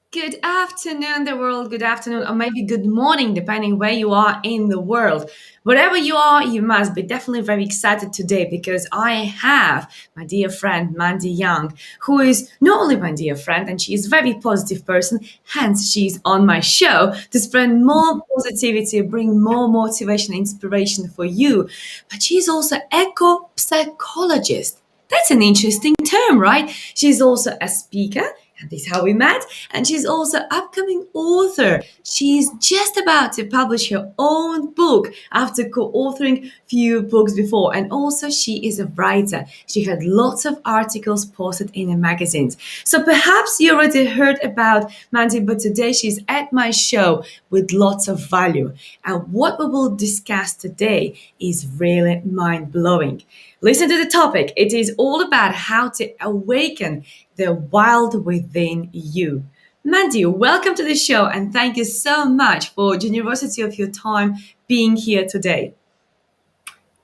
Good afternoon, the world. Good afternoon, or maybe good morning, depending where you are in the world. Wherever you are, you must be definitely very excited today because I have my dear friend Mandy Young, who is not only my dear friend, and she is a very positive person. Hence, she's on my show to spread more positivity, bring more motivation, inspiration for you. But she's also eco psychologist. That's an interesting term, right? She's also a speaker, and this is how we met. And she's also upcoming author. She's just about to publish her own book after co-authoring few books before. And also she is a writer. She had lots of articles posted in the magazines. So perhaps you already heard about Mandy, but today she's at my show with lots of value. And what we will discuss today is really mind-blowing. Listen to the topic. It is all about how to awaken the wild within you. Mandy, welcome to the show and thank you so much for generosity of your time being here today.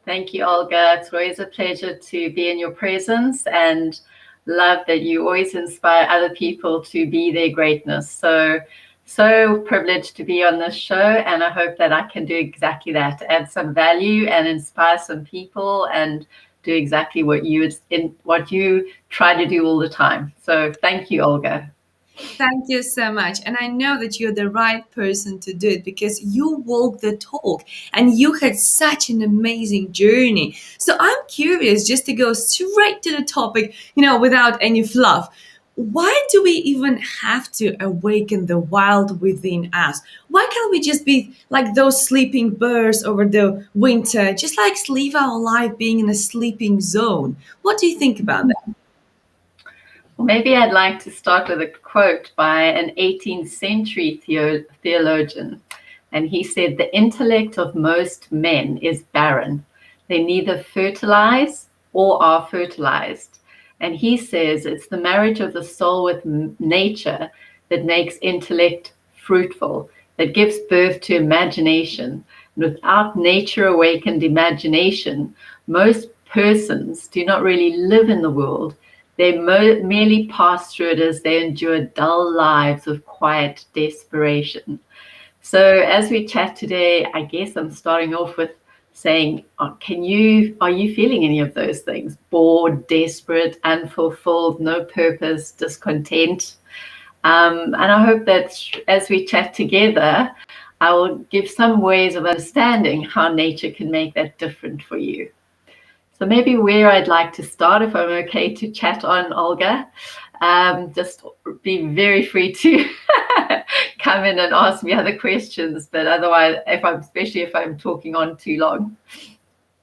Thank you, Olga. It's always a pleasure to be in your presence and love that you always inspire other people to be their greatness. So privileged to be on this show, and I hope that I can do exactly that, add some value and inspire some people and do exactly what you try to do all the time. So thank you, Olga. Thank you so much. And I know that you're the right person to do it because you walk the talk and you had such an amazing journey. So I'm curious just to go straight to the topic, without any fluff. Why do we even have to awaken the wild within us? Why can't we just be like those sleeping birds over the winter, just like live our life being in a sleeping zone? What do you think about that? Well, maybe I'd like to start with a quote by an 18th century theologian. And he said, "The intellect of most men is barren. They neither fertilize or are fertilized." And he says it's the marriage of the soul with nature that makes intellect fruitful, that gives birth to imagination. And without nature awakened imagination, most persons do not really live in the world. They merely pass through it as they endure dull lives of quiet desperation. So as we chat today, I guess I'm starting off with saying, are you feeling any of those things? Bored, desperate, unfulfilled, no purpose, discontent? And I hope that as we chat together, I will give some ways of understanding how nature can make that different for you. So maybe where I'd like to start, if I'm okay to chat on, Olga, just be very free to come in and ask me other questions. But otherwise, especially if I'm talking on too long.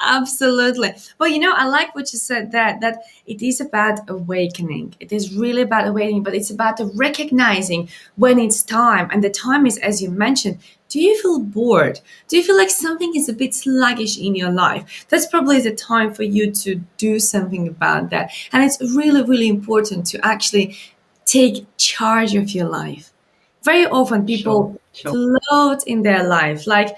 Absolutely. Well, I like what you said there, that it is about awakening. It is really about awakening, but it's about recognizing when it's time. And the time is, as you mentioned, do you feel bored? Do you feel like something is a bit sluggish in your life? That's probably the time for you to do something about that. And it's really, really important to actually take charge of your life. Very often people Sure. float in their life like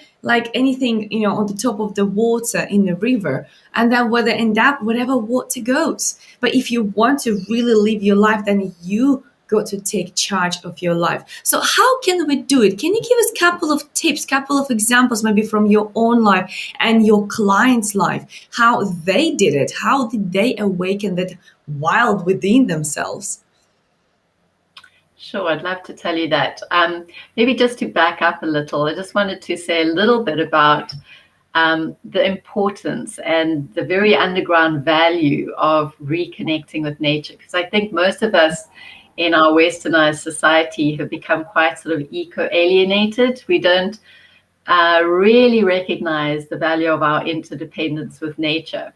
anything on the top of the water in the river, and then where they end up, wherever water goes. But if you want to really live your life, then you got to take charge of your life. So how can we do it? Can you give us a couple of tips, couple of examples, maybe from your own life and your client's life, how they did it? How did they awaken that wild within themselves? Sure, I'd love to tell you that. Maybe just to back up a little, I just wanted to say a little bit about the importance and the very underground value of reconnecting with nature. Because I think most of us in our westernized society have become quite sort of eco-alienated. We don't really recognize the value of our interdependence with nature.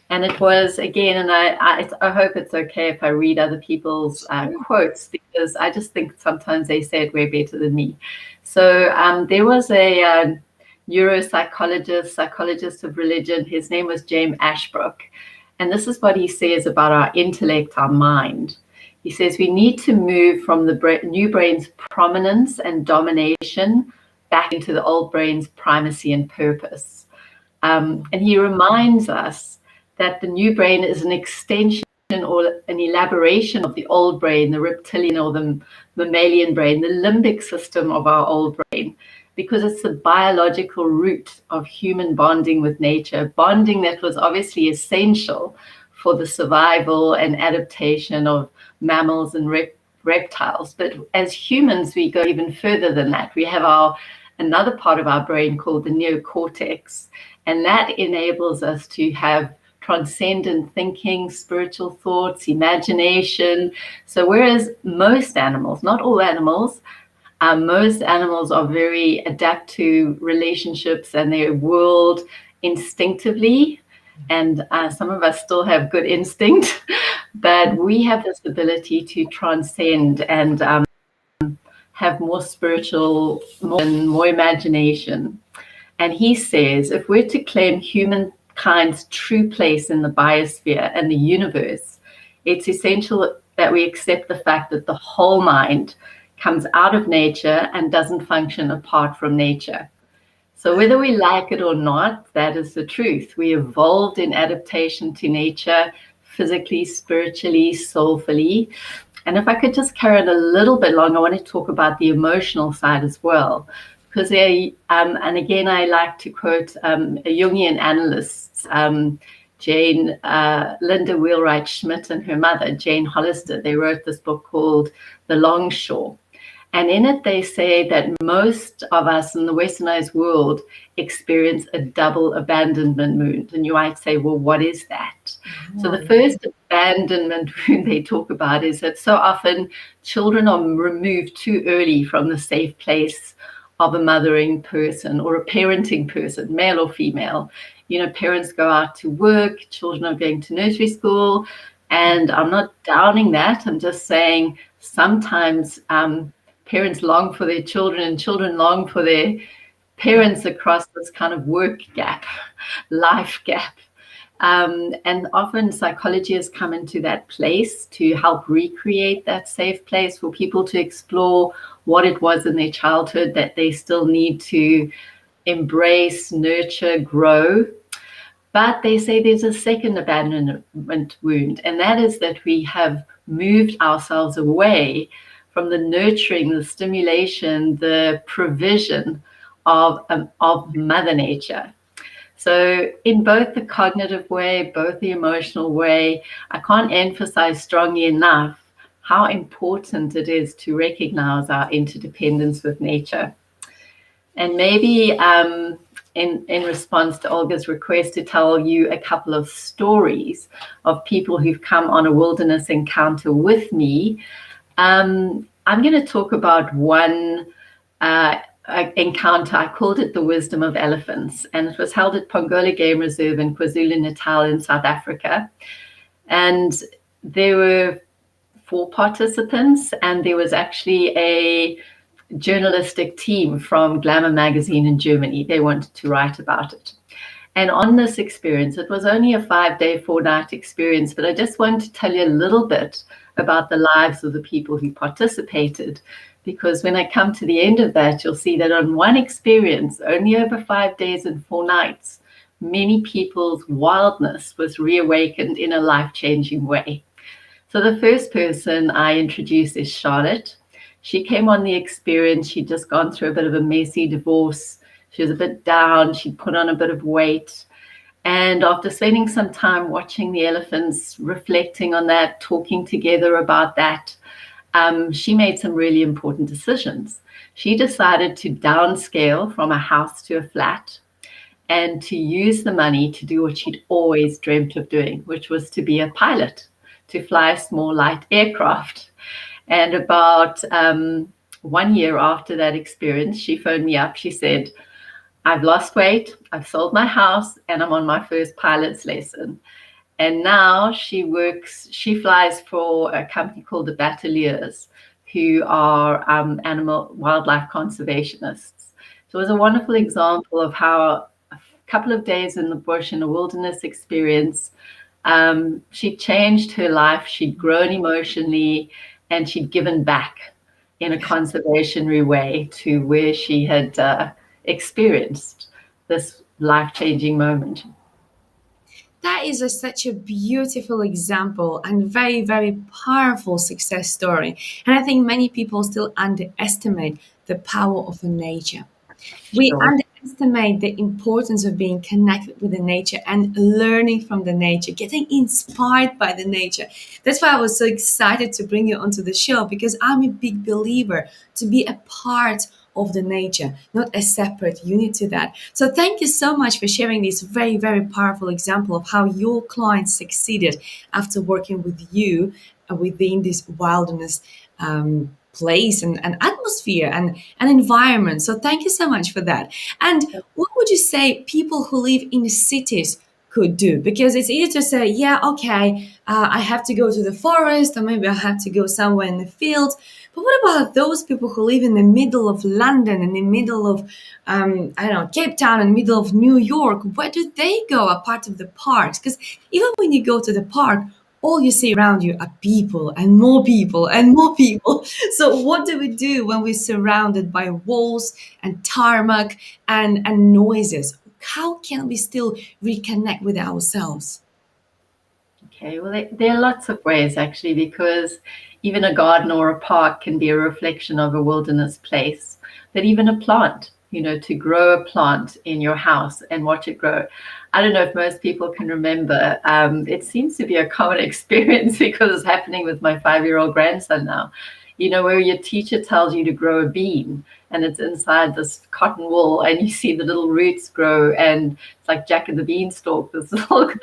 And it was, again, and I hope it's okay if I read other people's quotes, because I just think sometimes they say it way better than me. So there was a psychologist of religion. His name was James Ashbrook. And this is what he says about our intellect, our mind. He says we need to move from the new brain's prominence and domination back into the old brain's primacy and purpose. And he reminds us that the new brain is an extension or an elaboration of the old brain, the reptilian or the mammalian brain, the limbic system of our old brain, because it's the biological root of human bonding with nature, bonding that was obviously essential for the survival and adaptation of mammals and reptiles. But as humans, we go even further than that. We have another part of our brain called the neocortex, and that enables us to have transcendent thinking, spiritual thoughts, imagination. So whereas most animals, not all animals, most animals are very adapt to relationships and their world instinctively, and some of us still have good instinct, but we have this ability to transcend and have more spiritual, more imagination. And he says, if we're to claim humankind's true place in the biosphere and the universe, it's essential that we accept the fact that the whole mind comes out of nature and doesn't function apart from nature. So whether we like it or not, that is the truth. We evolved in adaptation to nature, physically, spiritually, soulfully. And if I could just carry it a little bit long, I want to talk about the emotional side as well. Because and again, I like to quote a Jungian analyst, Linda Wheelwright Schmidt, and her mother, Jane Hollister. They wrote this book called The Longshore. And in it, they say that most of us in the westernized world experience a double abandonment wound. And you might say, well, what is that? So the first abandonment wound they talk about is that so often children are removed too early from the safe place of a mothering person or a parenting person, male or female. Parents go out to work, children are going to nursery school, and I'm not downing that. I'm just saying sometimes parents long for their children and children long for their parents across this kind of work gap, life gap. And often psychology has come into that place to help recreate that safe place for people to explore what it was in their childhood that they still need to embrace, nurture, grow. But they say there's a second abandonment wound, and that is that we have moved ourselves away from the nurturing, the stimulation, the provision of Mother Nature. So in both the cognitive way, both the emotional way, I can't emphasize strongly enough how important it is to recognize our interdependence with nature. And maybe in response to Olga's request to tell you a couple of stories of people who've come on a wilderness encounter with me, I'm going to talk about one encounter. I called it The Wisdom of Elephants, and it was held at Pongola Game Reserve in KwaZulu-Natal in South Africa. And there were 4 participants, and there was actually a journalistic team from Glamour magazine in Germany. They wanted to write about it. And on this experience, it was only a 5-day, 4-night experience, but I just wanted to tell you a little bit about the lives of the people who participated, because when I come to the end of that, you'll see that on one experience, only over 5 days and 4 nights, many people's wildness was reawakened in a life-changing way. So the first person I introduced is Charlotte. She came on the experience. She'd just gone through a bit of a messy divorce. She was a bit down. She'd put on a bit of weight. And after spending some time watching the elephants, reflecting on that, talking together about that, she made some really important decisions. She decided to downscale from a house to a flat and to use the money to do what she'd always dreamt of doing, which was to be a pilot, to fly a small light aircraft. And about 1 year after that experience, she phoned me up. She said, I've lost weight, I've sold my house, and I'm on my first pilot's lesson. And now she flies for a company called the Battaliers, who are wildlife conservationists. So it was a wonderful example of how a couple of days in the bush in a wilderness experience She'd changed her life, she'd grown emotionally, and she'd given back in a conservationary way to where she had experienced this life-changing moment. That is such a beautiful example and very, very powerful success story. And I think many people still underestimate the power of nature. We Sure. underestimate the importance of being connected with the nature and learning from the nature, getting inspired by the nature. That's why I was so excited to bring you onto the show, because I'm a big believer to be a part of the nature, not a separate unit to that. So thank you so much for sharing this very, very powerful example of how your clients succeeded after working with you within this wilderness place and atmosphere and environment. So thank you so much for that. And what would you say people who live in the cities could do? Because it's easy to say, yeah, okay, I have to go to the forest, or maybe I have to go somewhere in the field. But what about those people who live in the middle of London, in the middle of, I don't know, Cape Town, in the middle of New York? Where do they go apart of the parks? Because even when you go to the park, all you see around you are people and more people and more people. So what do we do when we're surrounded by walls and tarmac and noises? How can we still reconnect with ourselves? Okay, well, there are lots of ways actually, because even a garden or a park can be a reflection of a wilderness place. That even a plant, to grow a plant in your house and watch it grow. I don't know if most people can remember. It seems to be a common experience because it's happening with my 5-year-old grandson now. Where your teacher tells you to grow a bean and it's inside this cotton wool and you see the little roots grow, and it's like Jack and the Beanstalk. This little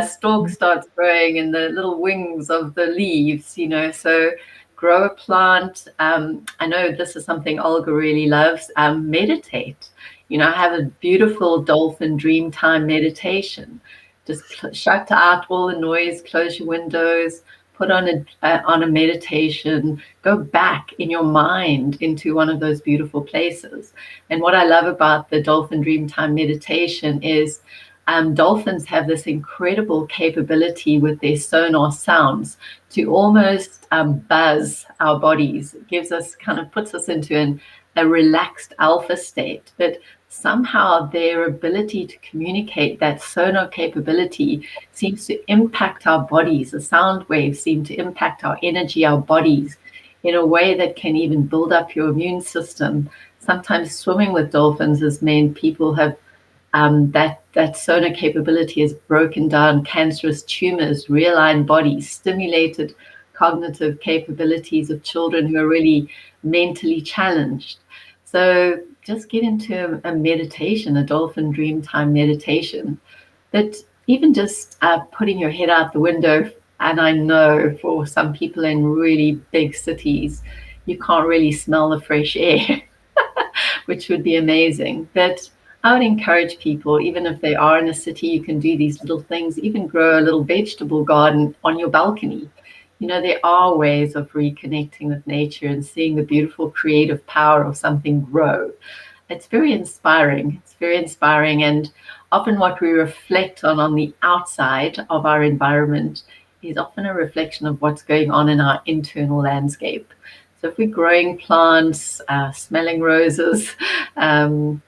stalk starts growing in the little wings of the leaves, so grow a plant. I know this is something Olga really loves. Meditate. I have a beautiful dolphin dream time meditation. Just shut out all the noise, close your windows, put on a meditation, go back in your mind into one of those beautiful places. And what I love about the dolphin dream time meditation is dolphins have this incredible capability with their sonar sounds to almost buzz our bodies. It gives us, puts us into a relaxed alpha state. But somehow their ability to communicate, that sonar capability, seems to impact our bodies. The sound waves seem to impact our energy, our bodies, in a way that can even build up your immune system. Sometimes swimming with dolphins has meant people have that sonar capability has broken down cancerous tumors, realigned bodies, stimulated cognitive capabilities of children who are really mentally challenged. So just get into a meditation, a dolphin dream time meditation, that even just putting your head out the window. And I know for some people in really big cities, you can't really smell the fresh air, which would be amazing. But I would encourage people, even if they are in a city, you can do these little things, even grow a little vegetable garden on your balcony. There are ways of reconnecting with nature and seeing the beautiful creative power of something grow. It's very inspiring. It's very inspiring. And often what we reflect on the outside of our environment is often a reflection of what's going on in our internal landscape. So if we're growing plants, smelling roses, going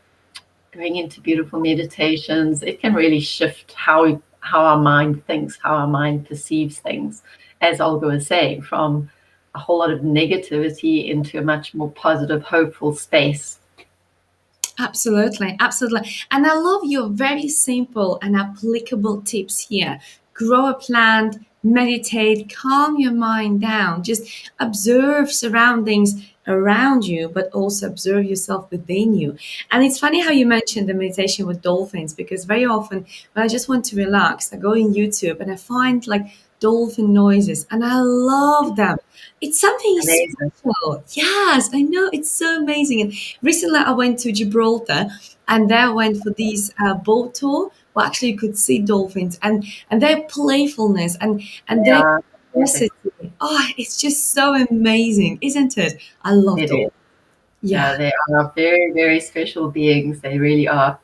into beautiful meditations, it can really shift how our mind thinks, how our mind perceives things, as Olga was saying, from a whole lot of negativity into a much more positive, hopeful space. Absolutely, absolutely. And I love your very simple and applicable tips here. Grow a plant, meditate, calm your mind down, just observe surroundings around you, but also observe yourself within you. And it's funny how you mentioned the meditation with dolphins, because very often when I just want to relax, I go in YouTube and I find like dolphin noises and I love them. It's something Amazing. special. Yes, I know. It's so amazing. And recently I went to Gibraltar and there I went for this boat tour where actually you could see dolphins and their playfulness and their Yeah, curiosity. Oh, it's just so amazing, isn't it? I love it is. dolphins. Yeah. They are very, very special beings. They really are.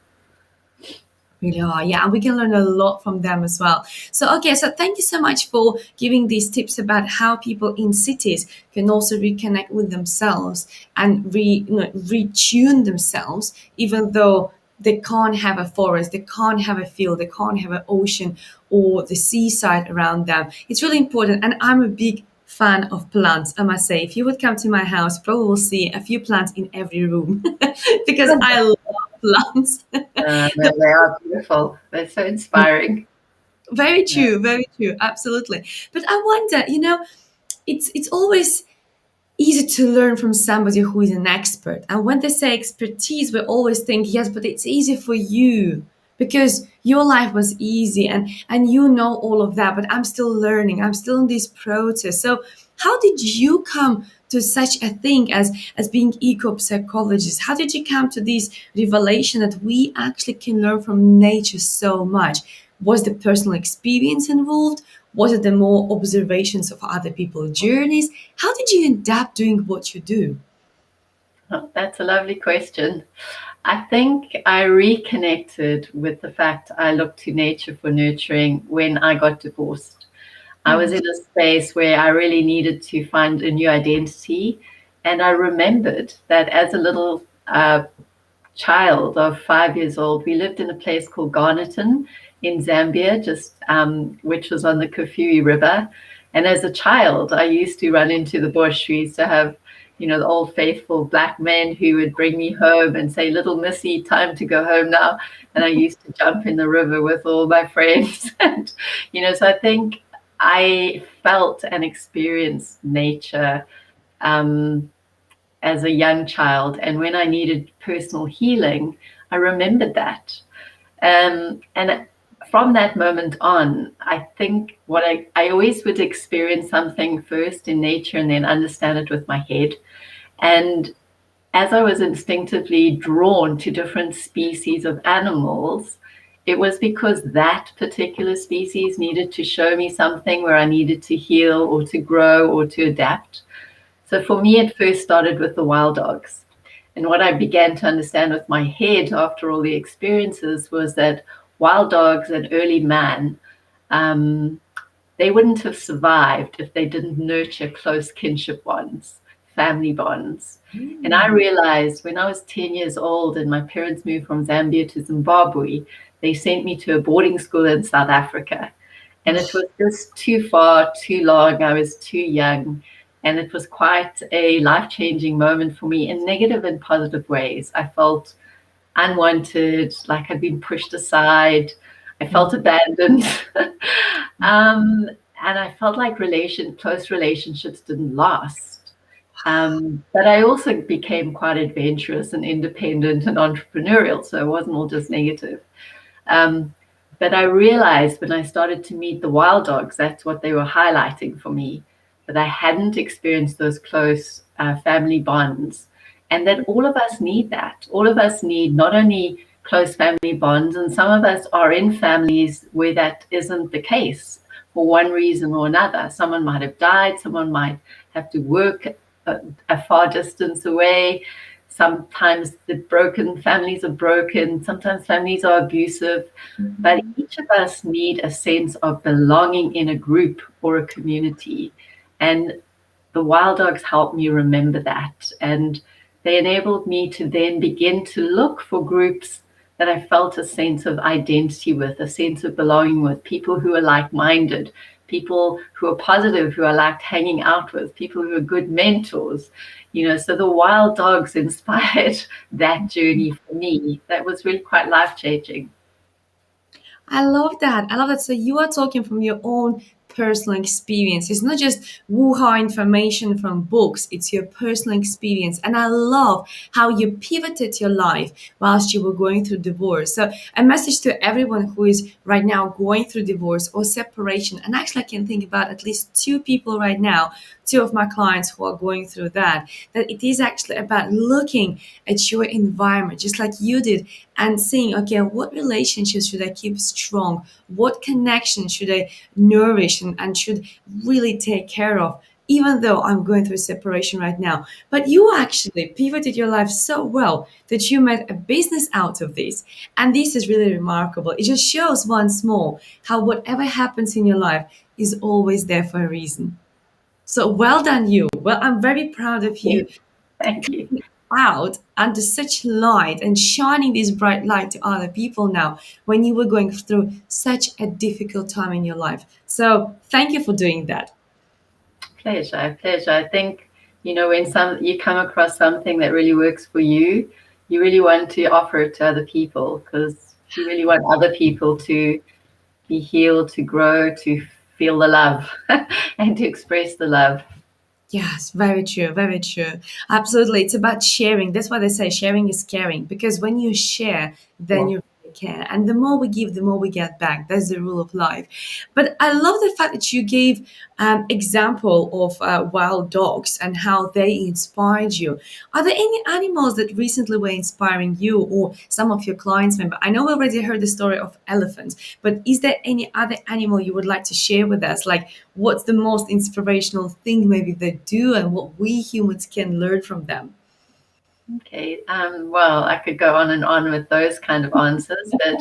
Really are, yeah, and we can learn a lot from them as well. So, okay, so thank you so much for giving these tips about how people in cities can also reconnect with themselves and retune themselves, even though they can't have a forest, they can't have a field, they can't have an ocean or the seaside around them. It's really important, and I'm a big fan of plants. I must say, if you would come to my house, you probably will see a few plants in every room because I love plants. No, they are beautiful. They're so inspiring. Very Yeah. true, very true, absolutely. But I wonder, it's always easy to learn from somebody who is an expert. And when they say expertise, we always think, yes, but it's easy for you because your life was easy and you know all of that, but I'm still learning. I'm still in this process. So how did you come to such a thing as being eco-psychologist? How did you come to this revelation that we actually can learn from nature so much? Was the personal experience involved? Was it the more observations of other people's journeys? How did you end up doing what you do? Oh, that's a lovely question. I think I reconnected with the fact I looked to nature for nurturing when I got divorced. I was in a space where I really needed to find a new identity. And I remembered that as a little child of 5 years old, we lived in a place called Garnerton in Zambia, just which was on the Kafue River. And as a child, I used to run into the bush. We used to have, the old faithful black men who would bring me home and say, "Little Missy, time to go home now." And I used to jump in the river with all my friends. And, so I think I felt and experienced nature um, as a young child. And when I needed personal healing, I remembered that. And from that moment on, I think what I always would experience something first in nature and then understand it with my head. And as I was instinctively drawn to different species of animals, it was because that particular species needed to show me something where I needed to heal or to grow or to adapt. So for me, it first started with the wild dogs. And what I began to understand with my head after all the experiences was that wild dogs and early man, um, they wouldn't have survived if they didn't nurture close kinship bonds, family bonds. And I realized when I was 10 years old and my parents moved from Zambia to Zimbabwe, they sent me to a boarding school in South Africa. And it was just too far, too long. I was too young. And it was quite a life changing moment for me in negative and positive ways. I felt unwanted, like I'd been pushed aside. I felt abandoned. And I felt like close relationships didn't last. But I also became quite adventurous and independent and entrepreneurial. So it wasn't all just negative. Um, but I realized when I started to meet the wild dogs, that's what they were highlighting for me, that I hadn't experienced those close family bonds, and that all of us need that. All of us need not only close family bonds, and some of us are in families where that isn't the case for one reason or another. Someone might have died, someone might have to work a far distance away. Sometimes the broken families are broken. Sometimes families are abusive. But each of us need a sense of belonging in a group or a community. And the wild dogs helped me remember that. And they enabled me to then begin to look for groups that I felt a sense of identity with, a sense of belonging with, people who are like-minded, people who are positive, who I liked hanging out with, people who are good mentors. So the wild dogs inspired that journey for me. That was really quite life-changing. I love that. I love that. So you are talking from your own personal experience. It's not just woo-ha information from books. It's your personal experience. And I love how you pivoted your life whilst you were going through divorce. So a message to everyone who is right now going through divorce or separation. And actually I can think about at least two people right now, two of my clients who are going through that it is actually about looking at your environment, just like you did, and seeing, okay, what relationships should I keep strong? What connections should I nourish and should really take care of? even though I'm going through separation right now. But you actually pivoted your life so well that you made a business out of this. And this is really remarkable. It just shows once more how whatever happens in your life is always there for a reason. So well done, you. Well, I'm very proud of you Thank you. out under such light and shining this bright light to other people now when you were going through such a difficult time in your life. So thank you for doing that. Pleasure, pleasure. I think, when you come across something that really works for you, you really want to offer it to other people because you really want other people to be healed, to grow, to feel the love and to express the love. Yes, very true, very true. Absolutely. It's about sharing. That's why they say sharing is caring, because when you share, then Yeah. you really care. And the more we give, the more we get back. That's the rule of life. But I love the fact that you gave example of wild dogs and how they inspired you. Are there any animals that recently were inspiring you or some of your clients member? I know we already heard the story of elephants, but is there any other animal you would like to share with us? Like, what's the most inspirational thing maybe they do and what we humans can learn from them? Okay. Well, I could go on and on with those kind of answers, but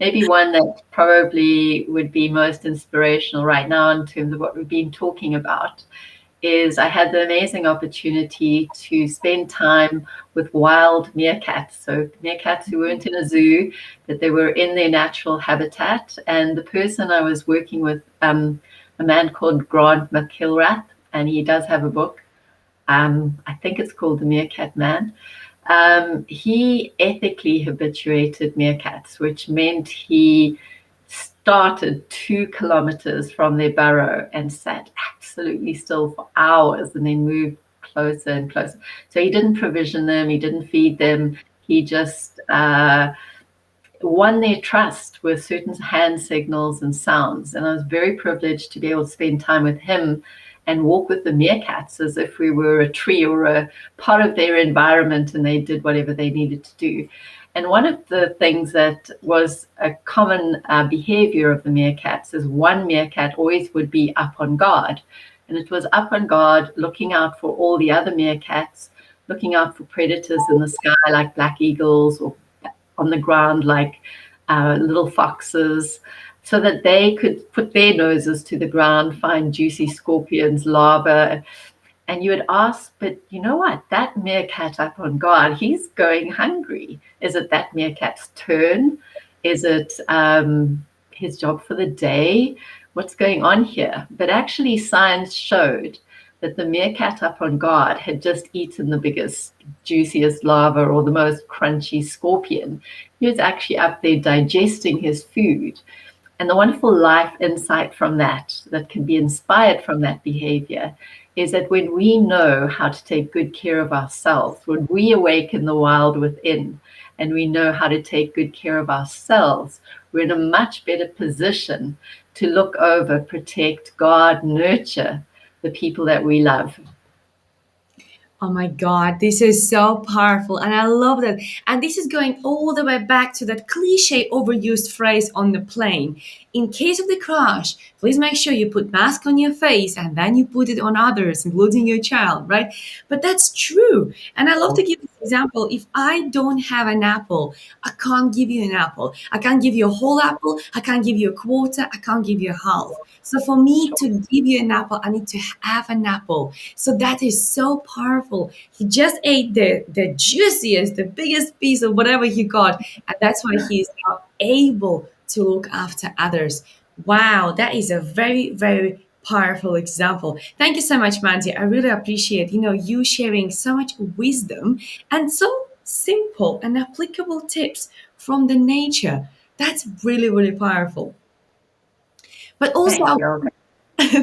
maybe one that probably would be most inspirational right now in terms of what we've been talking about is I had the amazing opportunity to spend time with wild meerkats. So meerkats who weren't in a zoo, but they were in their natural habitat. And the person I was working with, a man called Grant McIlrath, and he does have a book. I think it's called The Meerkat Man. He ethically habituated meerkats, which meant he started 2 kilometers from their burrow and sat absolutely still for hours and then moved closer and closer. So he didn't provision them, he didn't feed them, he just won their trust with certain hand signals and sounds. And I was very privileged to be able to spend time with him and walk with the meerkats as if we were a tree or a part of their environment and they did whatever they needed to do. And one of the things that was a common behavior of the meerkats is one meerkat always would be up on guard. And it was up on guard, looking out for all the other meerkats, looking out for predators in the sky like black eagles or on the ground like little foxes, so that they could put their noses to the ground, find juicy scorpions, larvae. And you would ask, but you know what? That meerkat up on guard, he's going hungry. Is it that meerkat's turn? Is it his job for the day? What's going on here? But actually, science showed that the meerkat up on guard had just eaten the biggest, juiciest larva or the most crunchy scorpion. He was actually up there digesting his food. And the wonderful life insight from that can be inspired from that behavior is that when we know how to take good care of ourselves, when we awaken the wild within and we know how to take good care of ourselves, we're in a much better position to look over, protect, guard, nurture the people that we love. Oh my God, this is so powerful. And I love that. And this is going all the way back to that cliche overused phrase on the plane. In case of the crash, please make sure you put mask on your face and then you put it on others, including your child, right? But that's true. And I love to give this example. If I don't have an apple, I can't give you an apple. I can't give you a whole apple. I can't give you a quarter. I can't give you a half. So for me to give you an apple, I need to have an apple. So that is so powerful. He just ate the juiciest, the biggest piece of whatever he got. And that's why he is now able to look after others. Wow, that is a very, very powerful example. Thank you so much, Mandy. I really appreciate, you sharing so much wisdom and so simple and applicable tips from the nature. That's really, really powerful. But also, Thank you, Olga.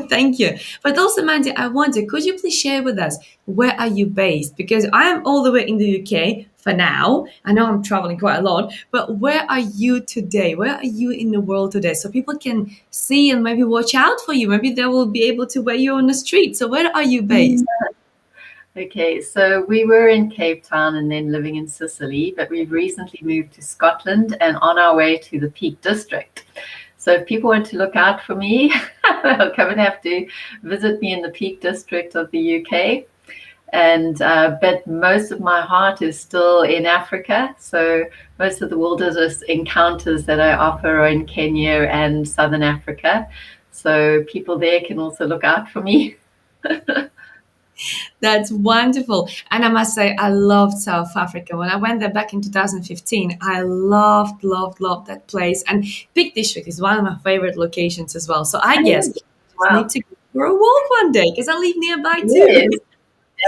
thank you. But also, Mandy, I wonder, could you please share with us where are you based? Because I am all the way in the UK for now. I know I'm traveling quite a lot, but where are you today? Where are you in the world today? So people can see and maybe watch out for you. Maybe they will be able to wear you on the street. So where are you based? Okay, so we were in Cape Town and then living in Sicily, but we've recently moved to Scotland and on our way to the Peak District. So if people want to look out for me, they'll come and have to visit me in the Peak District of the UK. And but most of my heart is still in Africa. So most of the wilderness encounters that I offer are in Kenya and Southern Africa. So people there can also look out for me. That's wonderful. And I must say, I loved South Africa. When I went there back in 2015, I loved, loved, loved that place. And Peak District is one of my favorite locations as well. So I guess I just need Wow. to go for a walk one day because I live nearby too. Yes, you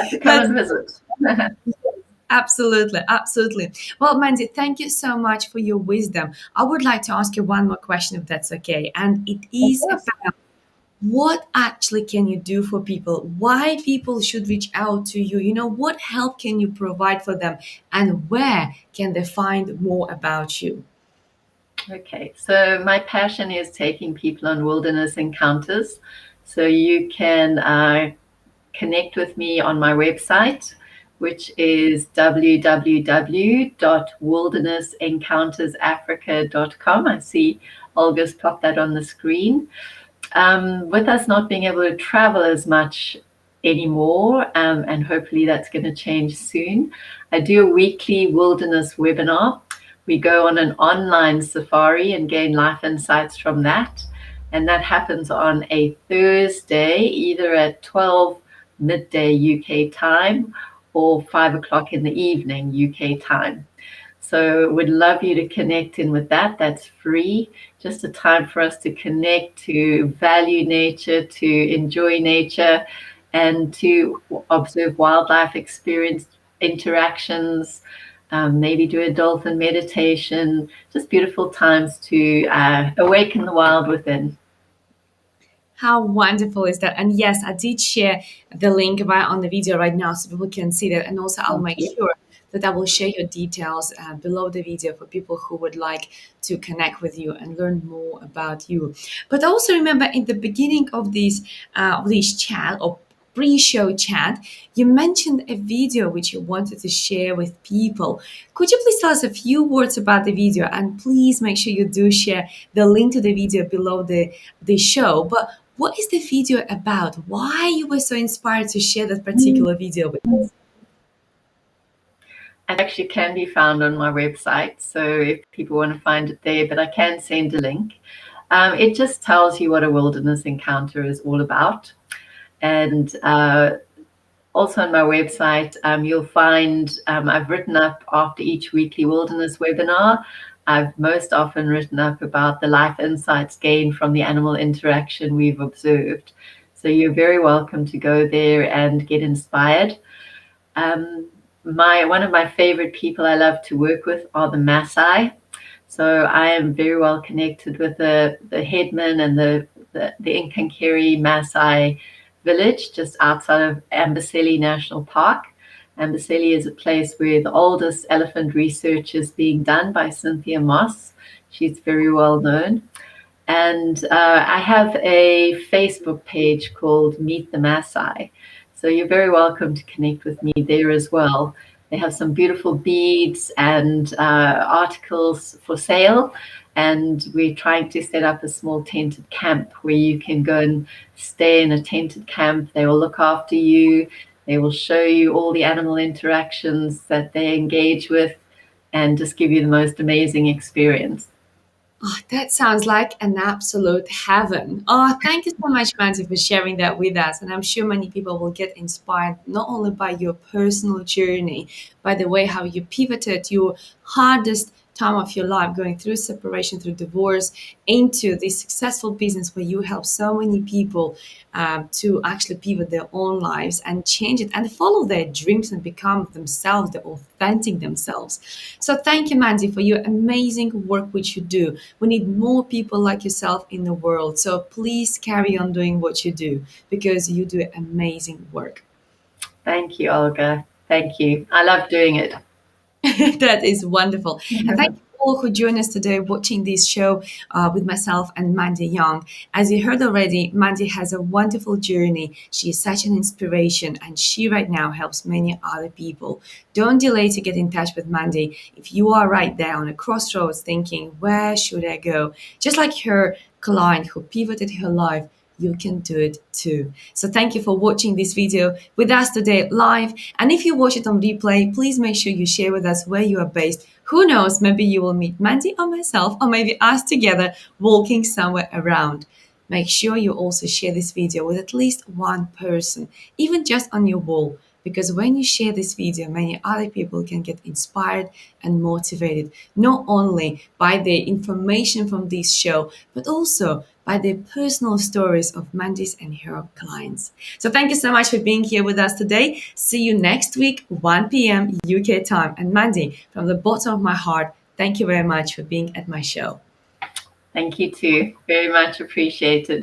have to come That's and visit. absolutely, absolutely. Well, Mandy, thank you so much for your wisdom. I would like to ask you one more question, if that's okay. And it Of is course. about what actually can you do for people? Why people should reach out to you? What help can you provide for them? And where can they find more about you? Okay, so my passion is taking people on wilderness encounters. So you can connect with me on my website, which is www.wildernessencountersafrica.com. I see Olga's popped that on the screen. With us not being able to travel as much anymore, and hopefully that's going to change soon, I do a weekly wilderness webinar. We go on an online safari and gain life insights from that. And that happens on a Thursday, either at 12 midday UK time or 5 o'clock in the evening UK time. So would love you to connect in with that. That's free. Just a time for us to connect, to value nature, to enjoy nature, and to observe wildlife, experience interactions, maybe do a dolphin meditation. Just beautiful times to awaken the wild within. How wonderful is that? And yes, I did share the link right on the video right now so people can see that. And also, I'll Thank make you. sure that I will share your details below the video for people who would like to connect with you and learn more about you. But also remember, in the beginning of this chat or pre-show chat, you mentioned a video which you wanted to share with people. Could you please tell us a few words about the video? And please make sure you do share the link to the video below the show. But what is the video about? Why you were so inspired to share that particular video with us? It actually can be found on my website. So if people want to find it there, but I can send a link. It just tells you what a wilderness encounter is all about. And also on my website, you'll find I've written up after each weekly wilderness webinar. I've most often written up about the life insights gained from the animal interaction we've observed. So you're very welcome to go there and get inspired. One of my favorite people I love to work with are the Masai. So I am very well connected with the headman and the Inkankeri Masai village just outside of Amboseli National Park. Amboseli is a place where the oldest elephant research is being done by Cynthia Moss. She's very well known. And I have a Facebook page called Meet the Masai. So you're very welcome to connect with me there as well. They have some beautiful beads and articles for sale. And we're trying to set up a small tented camp where you can go and stay in a tented camp. They will look after you. They will show you all the animal interactions that they engage with and just give you the most amazing experience. Oh, that sounds like an absolute heaven. Oh, thank you so much, Mandy, for sharing that with us. And I'm sure many people will get inspired not only by your personal journey, by the way how you pivoted your hardest time of your life, going through separation, through divorce, into this successful business where you help so many people to actually pivot their own lives and change it and follow their dreams and become themselves, the authentic themselves. So thank you, Mandy, for your amazing work which you do. We need more people like yourself in the world. So please carry on doing what you do because you do amazing work. Thank you, Olga. Thank you. I love doing it. That is wonderful. And thank you all who joined us today watching this show with myself and Mandy Young. As you heard already, Mandy has a wonderful journey. She is such an inspiration, and she right now helps many other people. Don't delay to get in touch with Mandy if you are right there on a crossroads thinking, where should I go? Just like her client who pivoted her life, you can do it too. So thank you for watching this video with us today live. And if you watch it on replay, please make sure you share with us where you are based. Who knows, maybe you will meet Mandy or myself, or maybe us together walking somewhere around. Make sure you also share this video with at least one person, even just on your wall. Because when you share this video, many other people can get inspired and motivated, not only by the information from this show, but also by the personal stories of Mandys and her clients. So thank you so much for being here with us today. See you next week, 1 p.m. UK time. And Mandy, from the bottom of my heart, thank you very much for being at my show. Thank you too. Very much appreciated.